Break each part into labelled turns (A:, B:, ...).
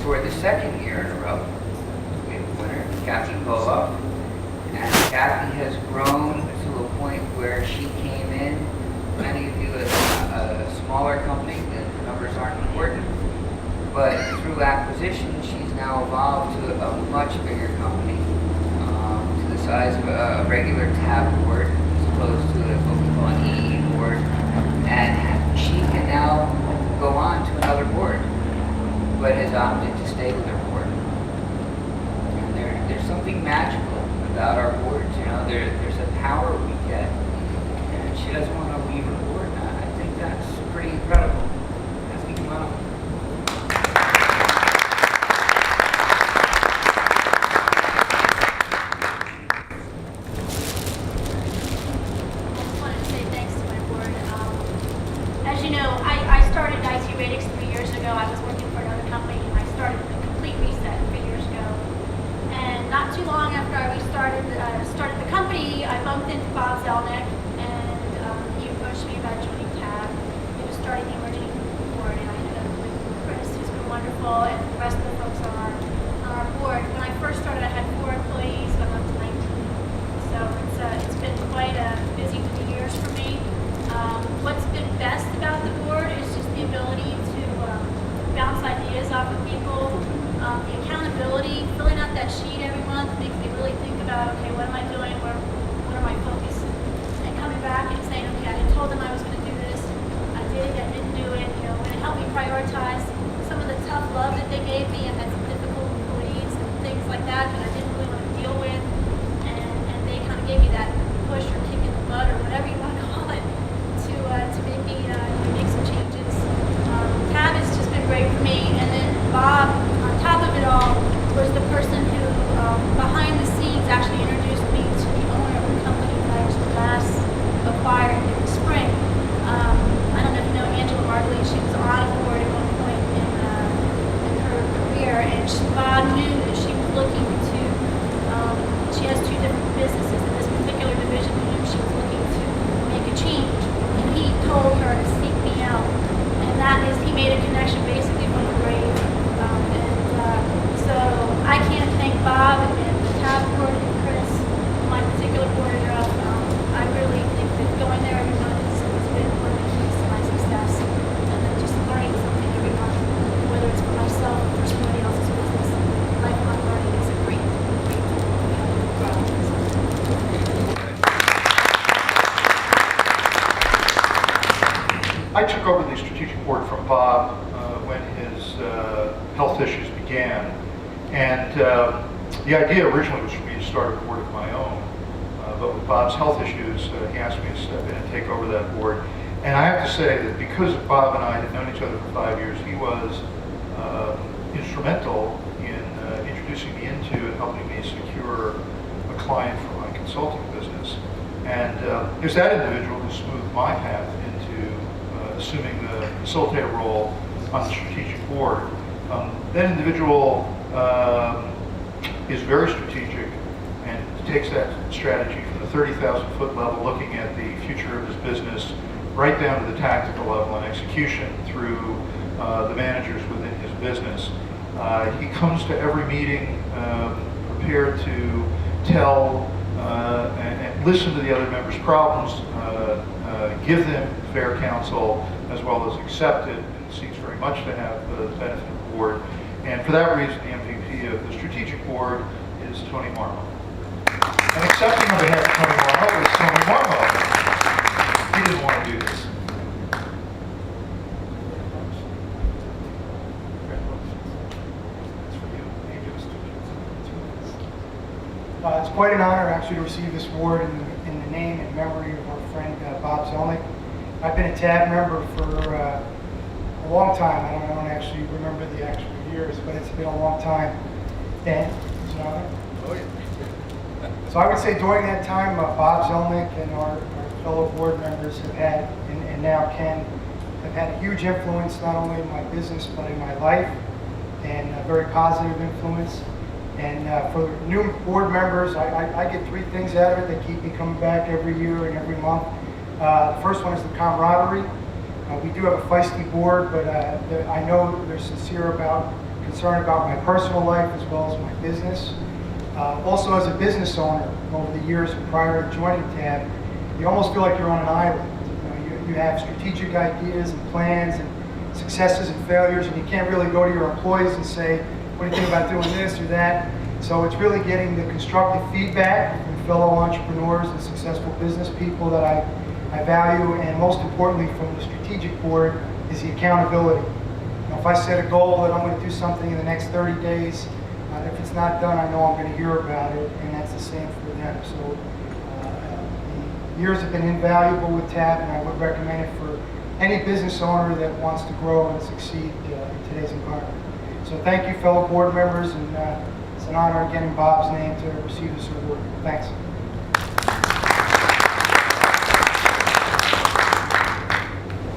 A: for the second year in a row. We have a winner, Kathy Koloff. And Kathy has grown to a point where she came in, many of you at a smaller company, the numbers aren't important, but through acquisition, she's now evolved to a much bigger company, to the size of a regular tab board, as opposed to what we call an EE board. And she can now go on to another board, but has opted to stay with her board. And there's something magical about our boards. You know, there's a power we get, and she doesn't want to leave her board. I think that's pretty incredible. As we come on.
B: As you know, I started IT Radix 3 years ago. I was working for another company, and I started a complete reset 3 years ago. And not too long after I started the company, I bumped into Bob Zelnick, and he approached me about joining TAB. He was starting the emerging board, and I ended up with Chris, who's been wonderful, and the rest of the folks on our board. When I first started, I had 4 employees, but I'm up to 19. So it's been quite a busy 3 years for me. What's been best about the board is just the ability to bounce ideas off of people, the accountability, filling out that sheet every month makes me really think about, okay, what am I doing, what are my focus, and coming back and saying, okay, I told them I was going to do this, I did, I didn't do it, you know, and it helped me prioritize some of the tough love that they gave me. I had some difficult employees and things like that I didn't really want to deal with, and they kind of gave me that push or kick in the butt or whatever you want to call it to make me make some changes. Tab has just been great for me, and then Bob, on top of it all, was the person who, behind the scenes, actually introduced me to the owner of the company that I just last acquired in the spring. I don't know if you know Angela Martley. She was on a board at one point in her career, and Bob knew that she was looking to, she has 2 different businesses in this particular division, and she was looking to make a change. He told her to seek me out, and that is, he made a connection basically from the grave. So I can't thank Bob and the TAB board and Chris, my particular board rep. I really think that going there every month has been one of the keys to my success, and then just learning something every month, whether it's for myself or for somebody else's business. Lifelong learning is a great
C: I took over the strategic board from Bob when his health issues began, and the idea originally was for me to start a board of my own, but with Bob's health issues, he asked me to step in and take over that board. And I have to say that because Bob and I had known each other for 5 years, he was instrumental in introducing me into and helping me secure a client for my consulting business. And there's that individual who smoothed my path into assuming the facilitator role on the strategic board. That individual is very strategic and takes that strategy from the 30,000-foot level, looking at the future of his business, right down to the tactical level and execution through the managers within his business. He comes to every meeting prepared to tell and listen to the other members' problems, give them fair counsel, as well as accept it, and seeks very much to have the benefit of the board. And for that reason, the MVP of the strategic board is Tony Marmo. And accepting on behalf of Tony Marmo is Tony Marmo. He didn't want to do this.
D: It's quite an honor actually to receive this award in the name and memory of our friend Bob Zelnick. I've been a TAB member for a long time. I don't actually remember the actual years, but it's been a long time. And oh, yeah. So I would say during that time, Bob Zelnick and our fellow board members have had, and now Ken, have had a huge influence not only in my business but in my life, and a very positive influence. And for new board members, I get 3 things out of it that keep me coming back every year and every month. The first one is the camaraderie. We do have a feisty board, but I know they're sincere about, concerned about my personal life as well as my business. Also, as a business owner, over the years prior to joining TAB, you almost feel like you're on an island. You have strategic ideas and plans and successes and failures, and you can't really go to your employees and say, what do you think about doing this or that? So it's really getting the constructive feedback from fellow entrepreneurs and successful business people that I value, and most importantly from the strategic board is the accountability. If I set a goal that I'm going to do something in the next 30 days, if it's not done, I know I'm going to hear about it, and that's the same for them. So the years have been invaluable with TAB, and I would recommend it for any business owner that wants to grow and succeed in today's environment. So thank you, fellow board members, and it's an honor again in Bob's name to receive this award. Thanks.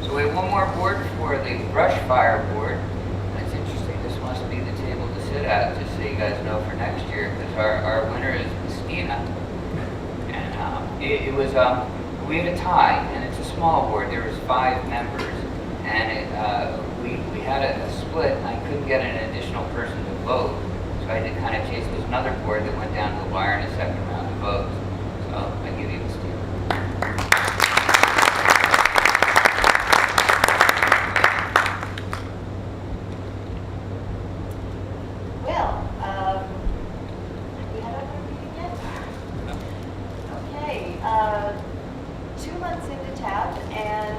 A: So we have one more board for the brush fire board. And it's interesting, this must be the table to sit at, just so you guys know for next year, because our winner is Christina. And it was, we had a tie, and it's a small board. There was 5 members, and we had a split, and I couldn't get an additional person to vote. So I had to kind of chase. There was another board that went down to the wire in a second round of votes. So I give you the steal.
E: Well, we had our meeting yet? Okay, 2 months into TAB, and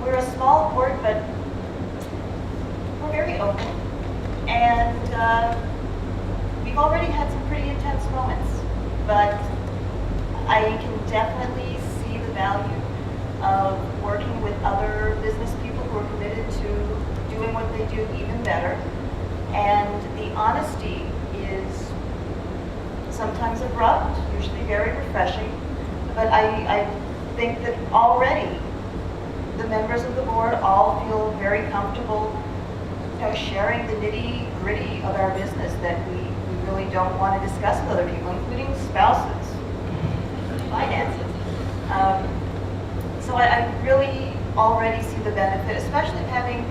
E: we're a small board, but we're very open. And we've already had some pretty intense moments, but I can definitely see the value of working with other business people who are committed to doing what they do even better. And the honesty is sometimes abrupt, usually very refreshing, but I think that already the members of the board all feel very comfortable sharing the nitty-gritty of our business that we really don't want to discuss with other people, including spouses, finances. So I really already see the benefit, especially of having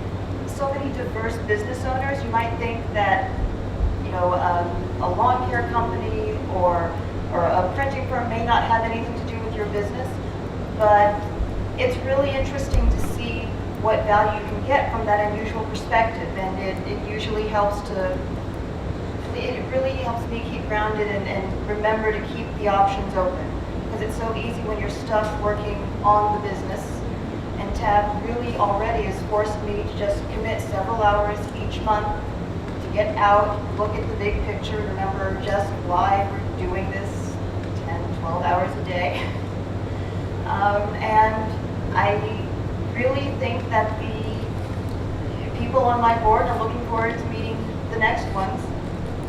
E: so many diverse business owners. You might think that, a lawn care company or a printing firm may not have anything to do with your business, but it's really interesting to see what value you can get from that unusual perspective, and it usually helps it really helps me keep grounded and remember to keep the options open, because it's so easy when you're stuck working on the business, and TAB really already has forced me to just commit several hours each month to get out, look at the big picture, remember just why we're doing this 10, 12 hours a day. And I really think that the people on my board, I'm looking forward to meeting the next ones.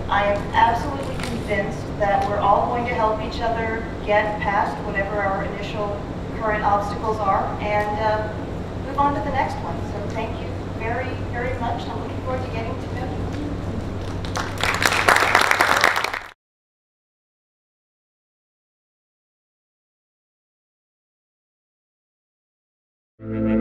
E: I am absolutely convinced that we're all going to help each other get past whatever our initial current obstacles are and move on to the next one. So thank you very, very much. I'm looking forward to getting to know you.